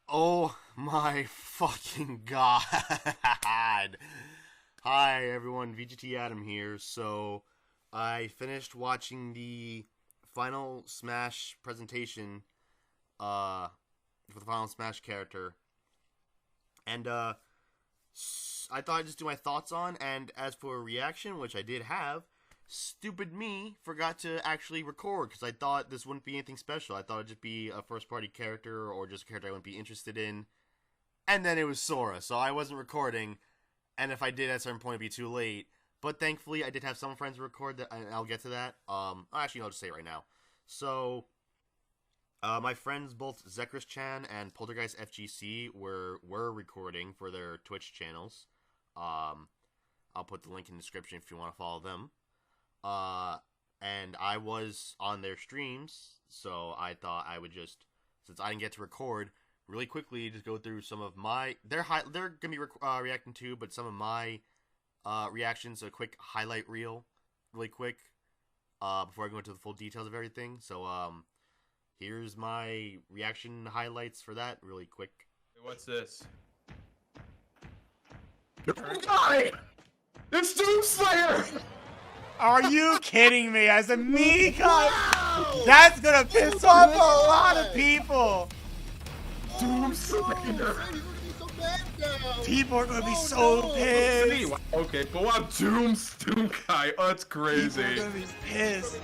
Oh my fucking god. Hi everyone, VGT Adam here. So, I finished watching the final Smash presentation for the final Smash character. And I thought I'd just do my thoughts on, and as for a reaction, which I did have, stupid me forgot to actually record because I thought this wouldn't be anything special. I thought it'd just be a first party character or just a character I wouldn't be interested in. And then it was Sora, so I wasn't recording, and if I did at a certain point it'd be too late. But thankfully I did have some friends record that, and I'll get to that. Actually, I'll just say it right now. So, my friends both Zekris-chan and Poltergeist FGC were recording for their Twitch channels. I'll put the link in the description if you want to follow them. And I was on their streams, so I thought I would just, since I didn't get to record, really quickly just go through some of my, they're gonna be reacting to, but some of my reactions, a quick highlight reel, really quick, before I go into the full details of everything. So here's my reaction highlights for that, really quick. What's this? Guy! It's Doomslayer! Are you kidding me? As a mini cut, that's gonna piss off a lot of people. Doomslayer! People are gonna be so pissed. Okay, but wow, Doom Guy. Oh, that's crazy. People are gonna be pissed.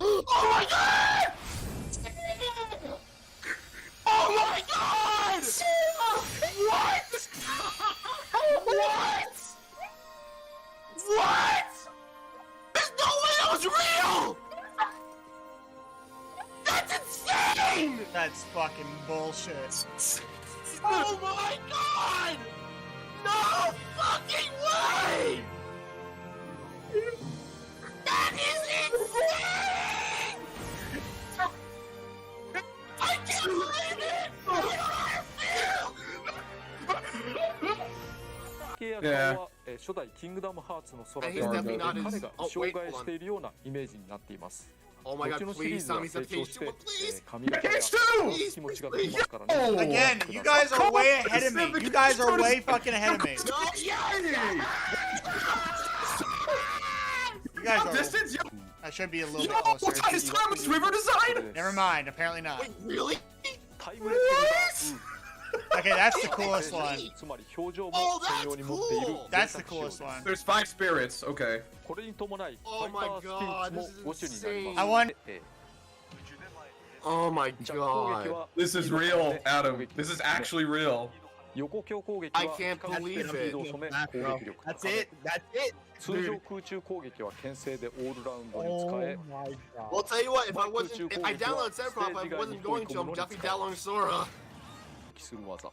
Oh my god! Oh my god! What? What? What? There's no way that was real! That's insane! That's fucking bullshit. Oh my god! No fucking way! That is insane! I can't believe it! I don't know how I feel! Yeah. 初代キングダムハーツの空 And で he's definitely not 彼 his... が Oh, 障 wait, 害 hold して on. いるようなイメージになっています Oh my こっ god, ちのシリー please ズ tell は me 成 some 長 page し two, て please! 髪型や Page 気持ちが出ますからね Again, you guys are way ahead of me. You guys are way fucking ahead of me. No, yeah! You guys are. Distance? I should be a little Yo, bit what closer. is Thomas River design? Never mind. Apparently not. Wait, really? タイムレスリバー Okay, that's the coolest one. つまり表情も専用に持っている That's the coolest one. There's 5 spirits, okay. これに伴いフ Oh ァイタ my ースピリ god, ッツも this is 5種になり insane. ます I want. Oh my ジャック攻撃 god. は This is real, Adam. This is actually real. 横強攻撃 I は can't 比較的 believe スピードを染め it. 攻撃力 That's it. That's it. 通常空中攻撃は牽制でオールラウンドに使え my god. Well, I'll tell you what, if I downloaded Sephiroth, I wasn't going to, I'm definitely downloading Sora. する技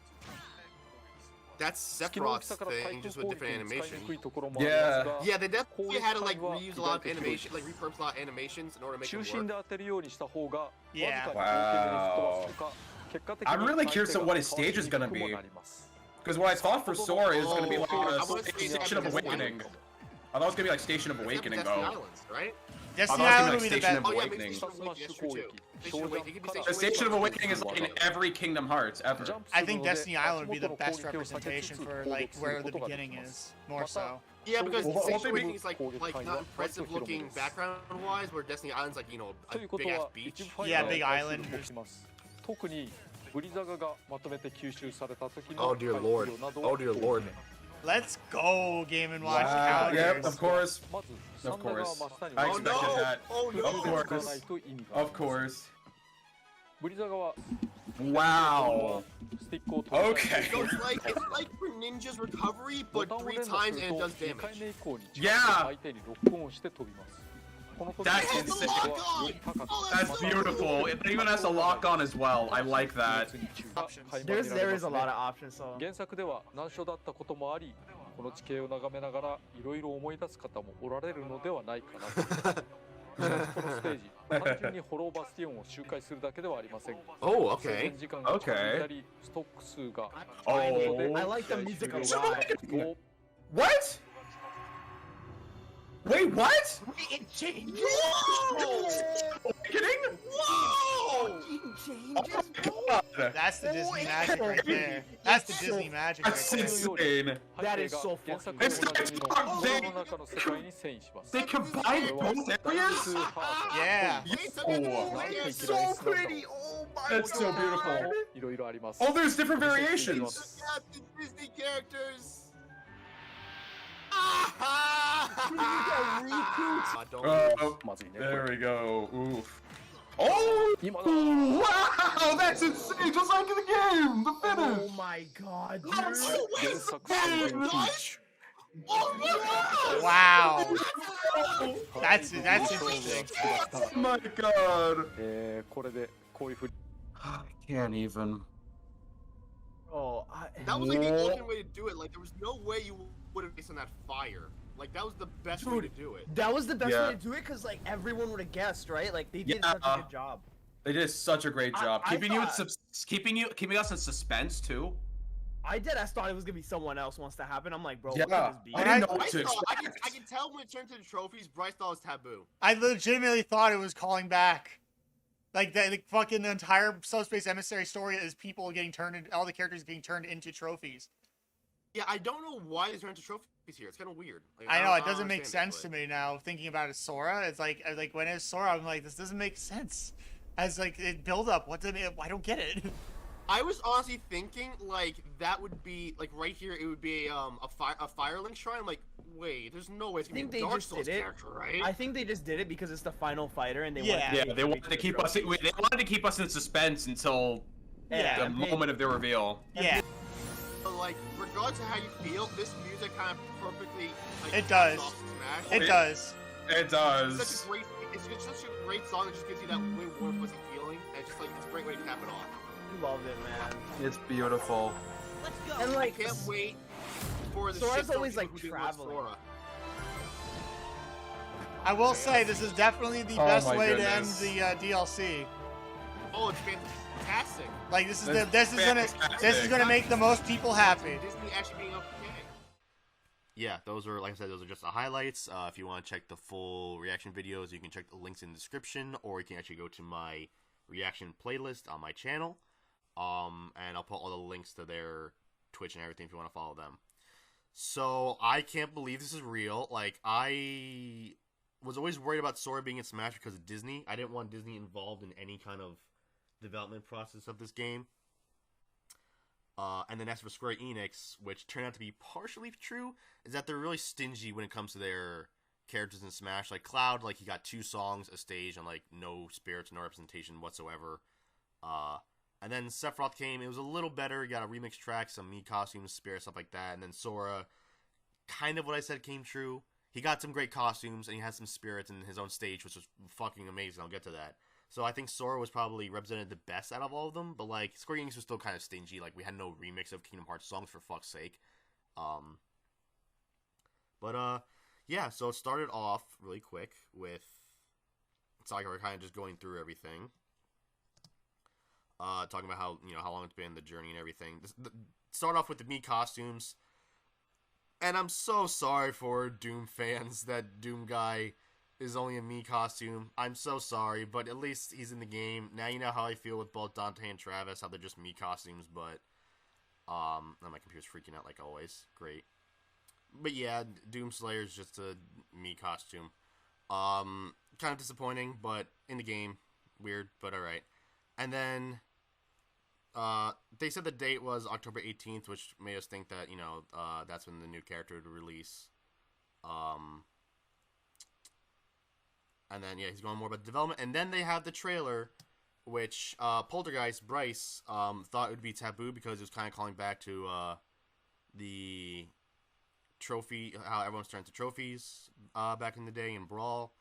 That's 月の大き Sephiroth's さから thing, 対 just 空 with 攻 different 撃に使いにくい animation. ところもありますが Yeah, they definitely had to like reuse a lot of animation, like repurpose a lot of animations in order to make 中 it 心 work. で当てるようにした方がわずかに Yeah. 合計でリフトはするか結果的に I'm really curious of what his stage is gonna be. 相手がかわしにくくもなります Because what I thought for Sora is going to be like Oh, I a wanna see Station of Destiny Awakening. Island. I thought it was going to be like Station of Awakening, Destiny though. Islands, right? Destiny I thought Island it would was be the Station best. of Oh yeah, maybe Awakening. Station of Awakening, that's true too. Station of Awakening, it could be The Station Station of Awakening. Awakening is like in every Kingdom Hearts ever. I think Destiny Island would be the best representation for like where the beginning is. More so. Yeah, because Well, Station of maybe- Awakening is like not impressive looking background-wise, where Destiny Island's like, you know, と a いうこと big-ass は beach. 一部ファイ Yeah, ター Big を対す Island. る動きます特にブリザガがまとめて吸収された時 Oh の dear 回 lord. 避量など Oh は dear lord. Let's go, Game and Watch Wow. Yep, counters. of course. まずサン Of ダーが course. 真下に I お expected no! that. Oh Of no! 使わ course. ないと意味があり Of ます course. ブリザガは Wow. スティックを取り Okay. So it's like for Ninja's recovery, ボ but タンを 3 times 連打す and る it と does 2回 damage. 目以降に Yeah. 相手にロックオンして飛びますこの時 That's の insane. 速度はより高く That's beautiful. It even has a lock on as well. I like that. There is a lot of options. So 原作では難所だったこともありこの地形を眺めながらいろいろ思い出す方もおられるのではないかなとしかしこのステージ単純にホローバスティオンを周回するだけではありません。 Oh, 制 okay. 限時間が長引いたりストック数が Oh, 多いので I like the music a 試合終了 lot. 後 What? Wait, what? It changed. Are you kidding? Fucking changes, bro. That's the Disney magic right there. That's the Disney magic right That's there. insane. That is so 原作 fucking でおなじみの心の中の世界に遷移します。 They combined both ダイ areas? スハー Yeah. It's so pretty. Oh my That's so beautiful. トいろいろあります。 Oh, there's different お見せ variations. していきます Got the Disney characters. Oh, まずいね。 there we go. Oof. Oh! 今だ Wow, that's insane! Just like in the game! The Oh finish! my god, dude. 原作最大のピンチ。 Wow. That's interesting. Oh my god! これでこういうふうに I can't even. Oh, That was like the ultimate way to do it. Like there was no way you would have based on that fire. Like that was the best way to do it. that was the best Yeah. way to do it because like everyone would have guessed, right? Like they did Yeah. such a good job. They did such a great job. I Keeping you in thought- keeping us in suspense too. I thought it was gonna be someone else once that happened. I'm like, bro, Yeah. what could this be? I didn't know I, what to thought, expect. I can tell when it turned to the trophies. Bryce thought it was taboo. I legitimately thought it was calling back. Like the fucking entire subspace emissary story is people getting turned into, all the characters being turned into trophies. Yeah, I don't know why they turned to trophies here. It's kind of weird. Like, I know don't- it doesn't don't make understand sense it, to me now. Thinking about it, Sora. It's like when it's Sora, I'm like, this doesn't make sense. As like it build up, what did it? I don't get it. but I was honestly thinking like that would be like right here. It would be a Firelink shrine. I'm like, wait, there's no way it's I gonna think be a they Dark just Souls did it. character, right? I think they just did it because it's the final fighter and they Yeah. wanted Yeah, they wanted to keep us. They wanted to keep us in suspense until Yeah. the moment of the reveal. Yeah, But, like, regardless of how you feel, this music kind of perfectly like, It does. caps off Smash. it does. It It's does. such a great. It's just such a great song that just gives you that really warm, fuzzy feeling. And it's just like it's a great way to cap it off. Love it, man. It's beautiful. And I like, can't wait for the Sora's shitstorm always, people like, who didn't like traveling. Sora. I will say this is definitely the Oh best my way goodness. to end the DLC. Oh, it's fantastic. Like this is That's this is gonna make the most people happy. Disney actually being okay. Yeah, those are, like I said, those are just the highlights. If you want to check the full reaction videos, you can check the links in the description, or you can actually go to my reaction playlist on my channel. And I'll put all the links to their Twitch and everything if you want to follow them. So, I can't believe this is real. Like, I was always worried about Sora being in Smash because of Disney. I didn't want Disney involved in any kind of development process of this game. And then as for Square Enix, which turned out to be partially true, is that they're really stingy when it comes to their characters in Smash. Like Cloud, like he got 2 songs, a stage, and like no spirits, no representation whatsoever. And then Sephiroth came, it was a little better. He got a remix track, some Mii costumes, spirits, stuff like that. And then Sora, kind of what I said came true. He got some great costumes, and he had some spirits in his own stage, which was fucking amazing. I'll get to that. So I think Sora was probably represented the best out of all of them, but like Square Enix was still kind of stingy. Like we had no remix of Kingdom Hearts songs for fuck's sake. Yeah. So it started off really quick with Sakura kind of just going through everything, talking about how how long it's been, the journey and everything. Start off with the Mii costumes, and I'm so sorry for Doom fans that Doom guy is only a Mii costume. I'm so sorry, but at least he's in the game. Now you know how I feel with both Dante and Travis, how they're just Mii costumes, but now my computer's freaking out like always. Great. But yeah, Doomslayer is just a Mii costume. Kind of disappointing, but in the game, weird, but alright. And then they said the date was October 18th, which made us think that, that's when the new character would release. And then, yeah, he's going more about development. And then they have the trailer, which Poltergeist, Bryce, thought it would be taboo because it was kind of calling back to the trophy, how everyone's turned to trophies back in the day in Brawl.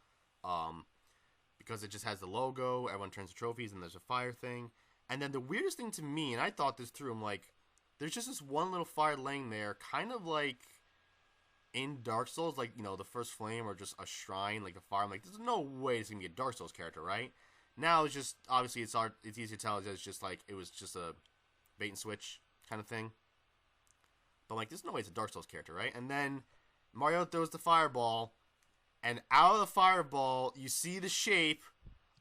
Because it just has the logo, everyone turns to trophies, and there's a fire thing. And then the weirdest thing to me, and I thought this through, I'm like, there's just this one little fire laying there, kind of like in Dark Souls, like, you know, the first flame or just a shrine, like the fire, I'm like, there's no way it's gonna be a Dark Souls character, right? Now it's just, obviously it's easy to tell it's just like, it was just a bait and switch kind of thing. But I'm like, there's no way it's a Dark Souls character, right? And then Mario throws the fireball, and out of the fireball, you see the shape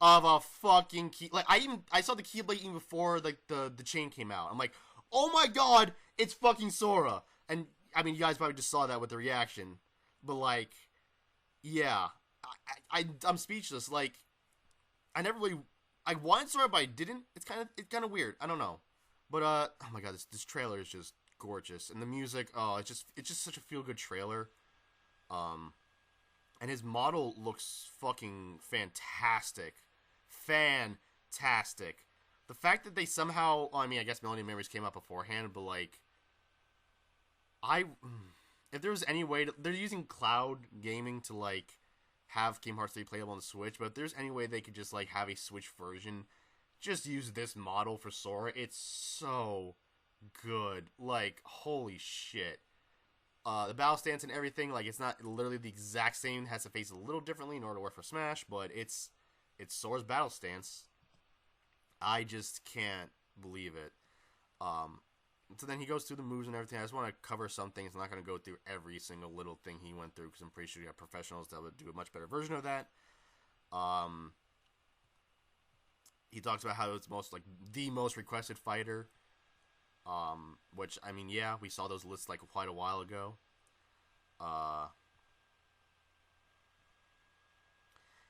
of a fucking key. Like, I saw the Keyblade even before, like, the chain came out. I'm like, oh my god, it's fucking Sora. And, I mean, you guys probably just saw that with the reaction. But, like, yeah. I'm speechless. Like, I never really... I wanted Sora, but I didn't. It's kind of weird. I don't know. But, oh my god, this trailer is just gorgeous. And the music, oh, it's just such a feel-good trailer. And his model looks fucking fantastic. Fantastic. The fact that they somehow... I mean, I guess Millennium Memories came out beforehand, but, like... If there was any way to... They're using cloud gaming to, like, have Kingdom Hearts 3 playable on the Switch, but if there's any way they could just, like, have a Switch version, just use this model for Sora, it's so good. Like, holy shit. The battle stance and everything, like, it's not literally the exact same, has to face it a little differently in order to work for Smash, but it's Sora's battle stance. I just can't believe it. So then he goes through the moves and everything. I just want to cover some things. I'm not going to go through every single little thing he went through, because I'm pretty sure you have professionals that would do a much better version of that. He talks about how it's the most requested fighter. Which, I mean, yeah, we saw those lists, like, quite a while ago.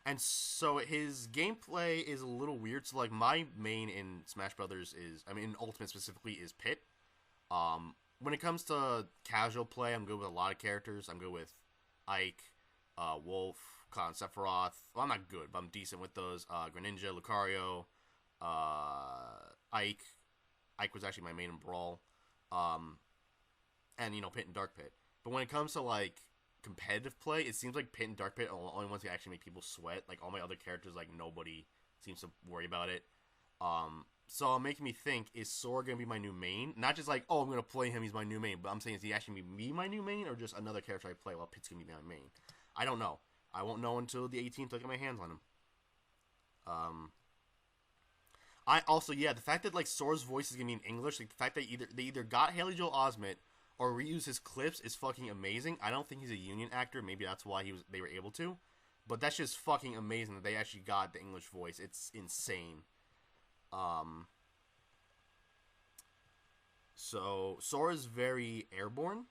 And so his gameplay is a little weird. So, like, my main in Smash Brothers is, I mean, in Ultimate specifically, is Pit. When it comes to casual play, I'm good with a lot of characters. I'm good with Ike, Wolf, Cloud, Sephiroth. Well, I'm not good, but I'm decent with those. Greninja, Lucario, Ike. Ike was actually my main in Brawl. And, you know, Pit and Dark Pit. But when it comes to, like, competitive play, it seems like Pit and Dark Pit are the only ones that actually make people sweat. Like, all my other characters, like, nobody seems to worry about it. So it making me think, is Sora going to be my new main? Not just like, oh, I'm going to play him, he's my new main. But I'm saying, is he actually going to be my new main, or just another character I play while Pit's going to be my main? I don't know. I won't know until the 18th to get my hands on him. I also, yeah, the fact that, like, Sora's voice is going to be in English, like, the fact that they either got Haley Joel Osment or reused his clips is fucking amazing. I don't think he's a union actor. Maybe that's why they were able to. But that's just fucking amazing that they actually got the English voice. It's insane. So Sora's very airborne.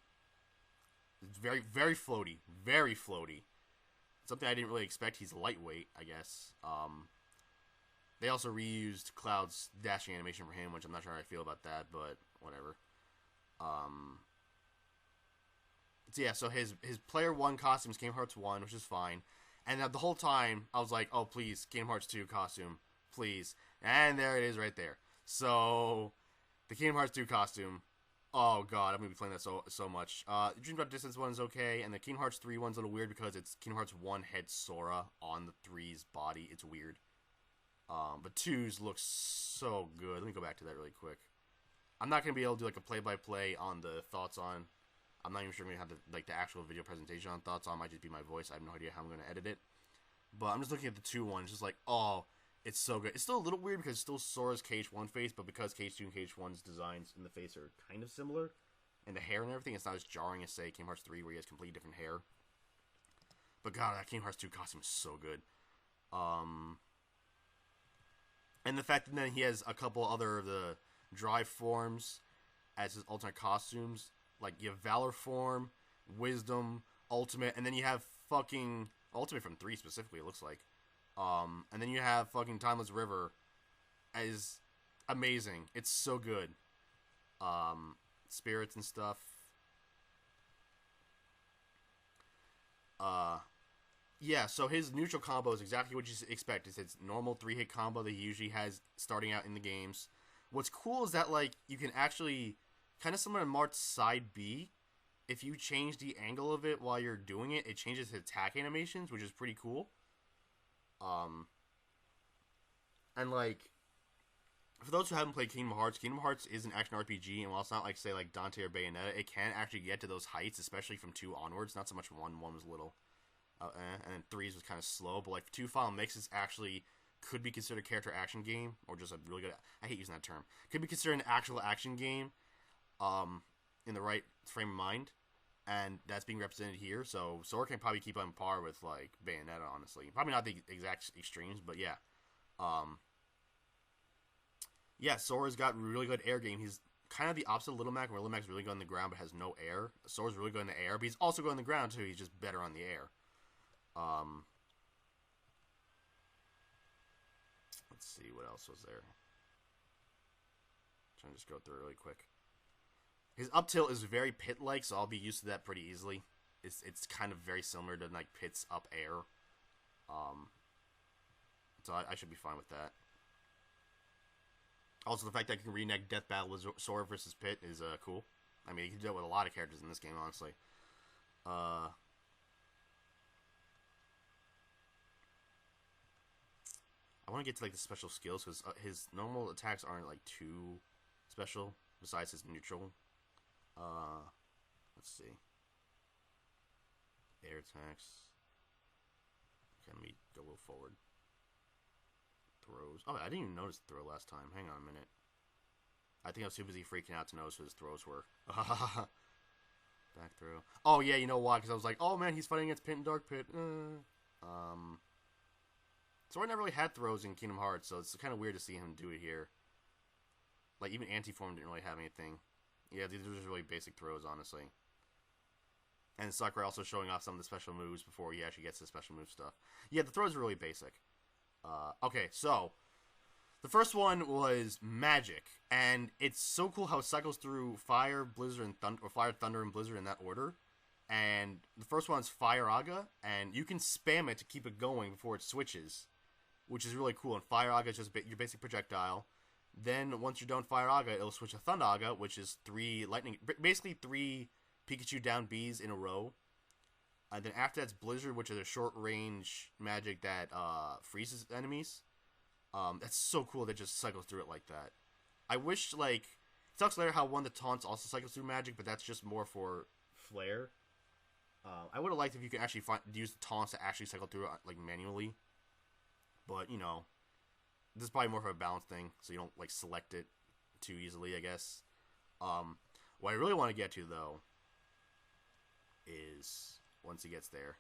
It's very, very floaty. Very floaty. Something I didn't really expect. He's lightweight, I guess. They also reused Cloud's dashing animation for him, which I'm not sure how I feel about that, but whatever. So yeah, so his Player 1 costume is Kingdom Hearts 1, which is fine. And the whole time, I was like, oh, please, Kingdom Hearts 2 costume, please. And there it is right there. So, the Kingdom Hearts 2 costume, oh god, I'm going to be playing that so much. Dream Drop Distance one is okay, and the Kingdom Hearts 3 one's a little weird because it's Kingdom Hearts 1 head Sora on the 3's body. It's weird. But 2's looks so good. Let me go back to that really quick. I'm not going to be able to do, like, a play-by-play on the thoughts on. I'm not even sure I'm going to have the actual video presentation on thoughts on. It might just be my voice. I have no idea how I'm going to edit it. But I'm just looking at the 2 one. It's just like, oh, it's so good. It's still a little weird because it's still Sora's KH1 face, but because KH2 and KH1's designs in the face are kind of similar, and the hair and everything, it's not as jarring as, say, Kingdom Hearts 3, where he has completely different hair. But god, that Kingdom Hearts 2 costume is so good. And the fact that then he has a couple other of the Drive forms as his alternate costumes. Like, you have Valor form, Wisdom, Ultimate, and then you have fucking Ultimate from 3 specifically, it looks like. And then you have fucking Timeless River as amazing. It's so good. Spirits and stuff. Yeah, so his neutral combo is exactly what you expect. It's his normal 3-hit combo that he usually has starting out in the games. What's cool is that, like, you can actually, kind of similar to Marth's side B, if you change the angle of it while you're doing it, it changes his attack animations, which is pretty cool. And, like, for those who haven't played Kingdom Hearts is an action RPG, and while it's not like, say, like Dante or Bayonetta, it can actually get to those heights, especially from 2 onwards. Not so much 1. 1 was a little, and then 3's was kind of slow, but like 2 Final Mixes actually could be considered a character action game, or just a really good, I hate using that term, could be considered an actual action game, in the right frame of mind, and that's being represented here, so Sora can probably keep on par with, like, Bayonetta, honestly. Probably not the exact extremes, but yeah. Yeah, Sora's got really good air game. He's kind of the opposite of Little Mac, where Little Mac's really good on the ground but has no air. Sora's really good in the air, but he's also good on the ground, too. He's just better on the air. Let's see, what else was there? Trying to just go through it really quick. His up tilt is very Pit-like, so I'll be used to that pretty easily. It's kind of very similar to, like, Pit's up air. So I should be fine with that. Also, the fact that I can renege Death Battle with Sora versus Pit is cool. I mean, you can do it with a lot of characters in this game, honestly. I want to get to, like, the special skills, because his normal attacks aren't, like, too special, besides his neutral. Let's see. Air attacks. Okay, let me go a little forward. Throws. Oh, I didn't even notice the throw last time. Hang on a minute. I think I was too busy freaking out to notice what his throws were. Back throw. Oh, yeah, you know why? Because I was like, oh, man, he's fighting against Pit and Dark Pit. So I never really had throws in Kingdom Hearts, so it's kind of weird to see him do it here. Like, even Anti-Form didn't really have anything. Yeah, these are just really basic throws, honestly. And Sakurai also showing off some of the special moves before he actually gets to the special move stuff. Yeah, the throws are really basic. Okay, so the first one was Magic, and it's so cool how it cycles through Fire, Blizzard, and Thunder, or Fire, Thunder, and Blizzard in that order. And the first one's Fire Aga, and you can spam it to keep it going before it switches, which is really cool. And Fire Aga is just your basic projectile. Then once you're done Fire Aga, it'll switch to Thunder Aga, which is 3 lightning, basically 3 Pikachu down Bs in a row. And then after that's Blizzard, which is a short-range magic that freezes enemies. That's so cool that it just cycles through it like that. I wish, like, it talks later how one of the taunts also cycles through magic, but that's just more for flair. I would have liked if you could actually use the taunts to actually cycle through it, like, manually. But, you know, this is probably more of a balance thing, so you don't, like, select it too easily, I guess. What I really want to get to, though, is once he gets there.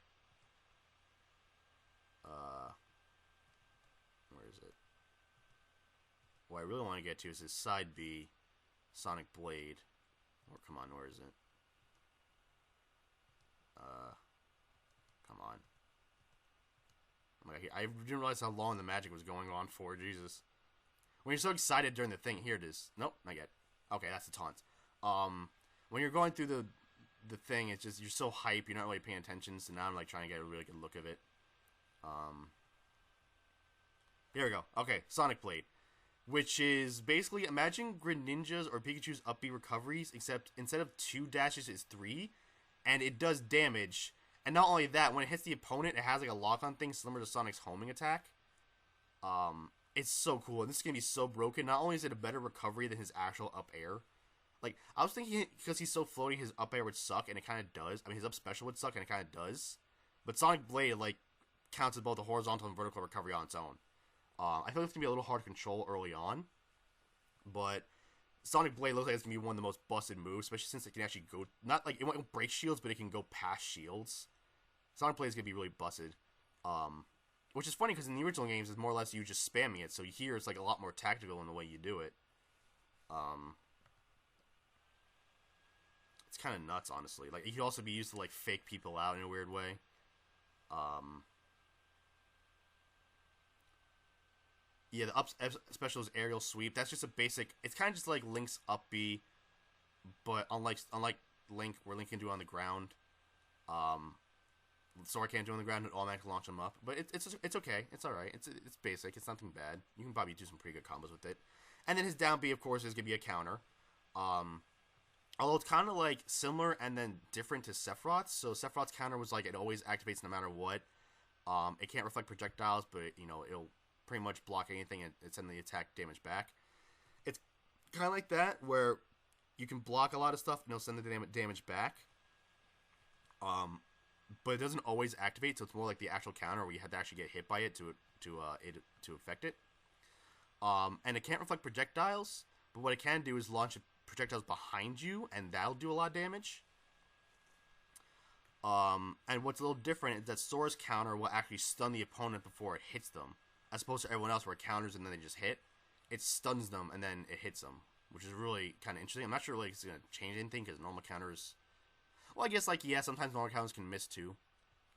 Where is it? What I really want to get to is his side B, Sonic Blade. Or come on, where is it? Come on. Oh my God, I didn't realize how long the magic was going on for. Jesus. When you're so excited during the thing, here it is. Nope, not yet. Okay, that's the taunt. When you're going through the thing, it's just, you're so hype, you're not really paying attention, so now I'm, like, trying to get a really good look of it. Here we go. Okay, Sonic Blade. Which is basically, imagine Greninja's or Pikachu's up B recoveries, except instead of 2 dashes, it's 3, and it does damage. And not only that, when it hits the opponent, it has, like, a lock-on thing similar to Sonic's homing attack. It's so cool, and this is going to be so broken. Not only is it a better recovery than his actual up air, like, I was thinking because he's so floaty, his up air would suck, and it kind of does. I mean, his up special would suck, and it kind of does. But Sonic Blade, like, counts as both a horizontal and vertical recovery on its own. I feel like it's going to be a little hard to control early on. But Sonic Blade looks like it's going to be one of the most busted moves, especially since it can actually go, not like, it won't break shields, but it can go past shields. Sonic Blade is going to be really busted. Which is funny, because in the original games, it's more or less you just spamming it. So here, it's, like, a lot more tactical in the way you do it. It's kind of nuts, honestly. Like, it could also be used to, like, fake people out in a weird way. Yeah, the up special is Aerial Sweep. That's just a basic, it's kind of just like Link's up B, but unlike Link, where Link can do it on the ground, Sora can't do it on the ground and automatically launch him up. But it's okay. It's alright. It's basic. It's nothing bad. You can probably do some pretty good combos with it. And then his down B, of course, is going to be a counter. Although it's kind of like similar and then different to Sephiroth's. So Sephiroth's counter was like it always activates no matter what. It can't reflect projectiles, but you know it'll pretty much block anything and send the attack damage back. kind of like that, where you can block a lot of stuff and it'll send the damage back. But it doesn't always activate, so it's more like the actual counter where you have to actually get hit by it to affect it. And it can't reflect projectiles, but what it can do is launch projectiles behind you, and that'll do a lot of damage. And what's a little different is that Sora's counter will actually stun the opponent before it hits them, as opposed to everyone else where it counters and then they just hit. It stuns them and then it hits them, which is really kind of interesting. I'm not sure like it's going to change anything because normal counters... Well, I guess, like, yeah, sometimes normal counters can miss too,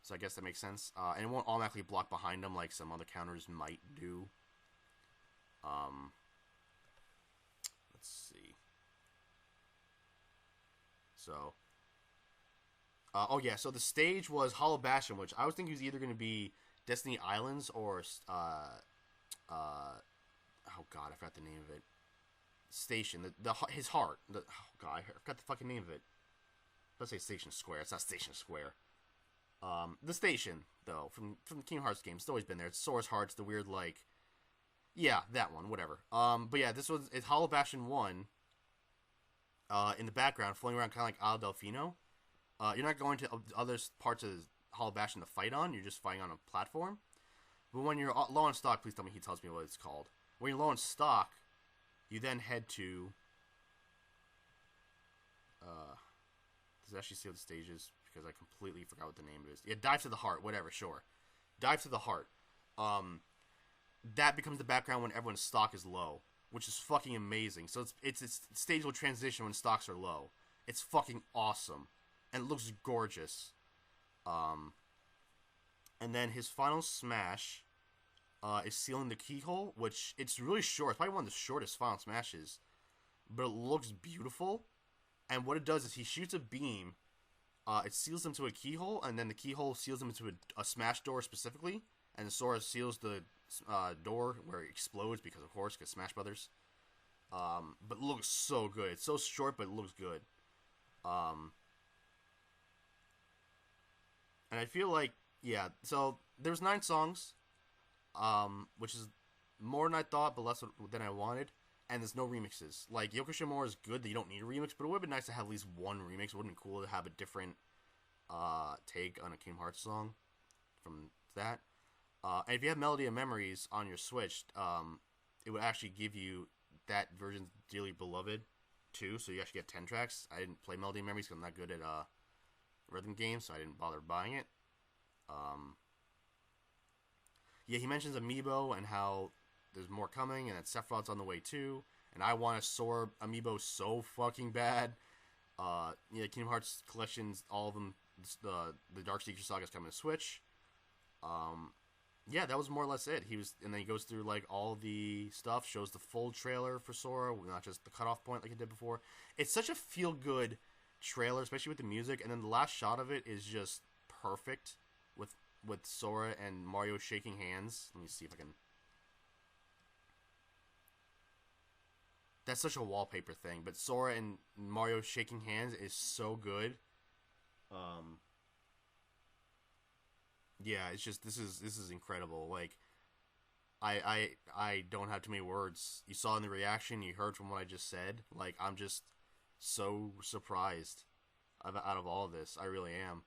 so I guess that makes sense. And it won't automatically block behind them like some other counters might do. Let's see. So... oh yeah, so the stage was Hollow Bastion, which I was thinking was either going to be Destiny Islands or oh god, I forgot the name of it. Station, his heart. Oh god, I forgot the fucking name of it. Let's say Station Square. It's not Station Square. The station though from the Kingdom Hearts games, it's always been there. It's Sora's Heart. It's the weird like, yeah, that one, whatever. But yeah, it's Hollow Bastion 1. In the background, floating around kind of like Isle Delfino. You're not going to other parts of Hollow Bastion to fight on. You're just fighting on a platform. But when you're low on stock, please tell me he tells me what it's called. When you're low on stock, you then head to... does it actually say what the stage is? Because I completely forgot what the name is. Yeah, Dive to the Heart. Whatever, sure. Dive to the Heart. That becomes the background when everyone's stock is low, which is fucking amazing. So it's stage will transition when stocks are low. It's fucking awesome. And it looks gorgeous. And then his final smash is sealing the keyhole, which it's really short. It's probably one of the shortest final smashes. But it looks beautiful. And what it does is he shoots a beam. It seals them to a keyhole, and then the keyhole seals them into a smash door specifically. And Sora seals the door where it explodes because, of course, because Smash Brothers. But it looks so good. It's so short, but it looks good. And I feel like, yeah, so there's 9 songs, which is more than I thought, but less than I wanted. And there's no remixes. Like, Yoko Shimura is good that you don't need a remix, but it would have been nice to have at least one remix. It would have been cool to have a different take on a Kingdom Hearts song from that. And if you have Melody of Memories on your Switch, it would actually give you that version Dearly Beloved too, so you actually get 10 tracks. I didn't play Melody of Memories because I'm not good at rhythm games, so I didn't bother buying it. Yeah, he mentions Amiibo and how there's more coming, and that Sephiroth's on the way too. And I want a Sora Amiibo so fucking bad. Yeah, Kingdom Hearts collections, all of them, the Dark Seeker Saga's coming to Switch. Yeah, that was more or less it. And then he goes through like all the stuff, shows the full trailer for Sora, not just the cutoff point like he did before. It's such a feel-good trailer, especially with the music. And then the last shot of it is just perfect with Sora and Mario shaking hands. Let me see if I can. That's such a wallpaper thing, but Sora and Mario shaking hands is so good. Yeah, it's just this is incredible. Like, I don't have too many words. You saw in the reaction, you heard from what I just said. Like, I'm just so surprised out of all of this. I really am.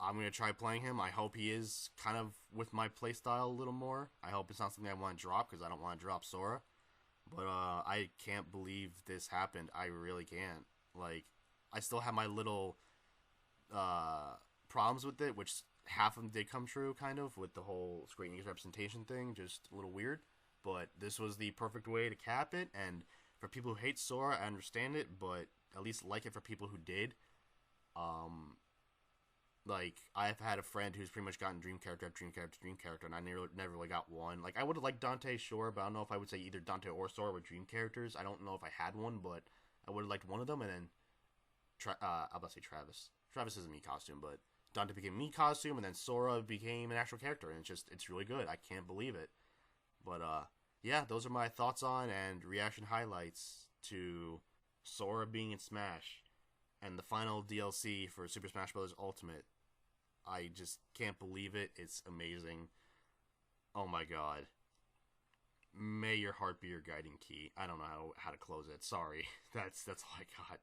I'm gonna try playing him. I hope he is kind of with my playstyle a little more. I hope it's not something I want to drop because I don't want to drop Sora. But I can't believe this happened. I really can't. Like, I still have my little problems with it, which half of them did come true, kind of, with the whole Square Enix representation thing. Just a little weird. But this was the perfect way to cap it. And for people who hate Sora, I understand it, but at least like it for people who did. Like, I've had a friend who's pretty much gotten dream character after dream character after dream character, and I never really got one. Like, I would have liked Dante, sure, but I don't know if I would say either Dante or Sora were dream characters. I don't know if I had one, but I would have liked one of them, and then, I'm about to say Travis. Travis is a Mii costume, but Dante became a Mii costume, and then Sora became an actual character, and it's really good. I can't believe it. But, yeah, those are my thoughts on and reaction highlights to Sora being in Smash, and the final DLC for Super Smash Bros. Ultimate. I just can't believe it. It's amazing. Oh my god. May your heart be your guiding key. I don't know how to close it. Sorry. That's all I got.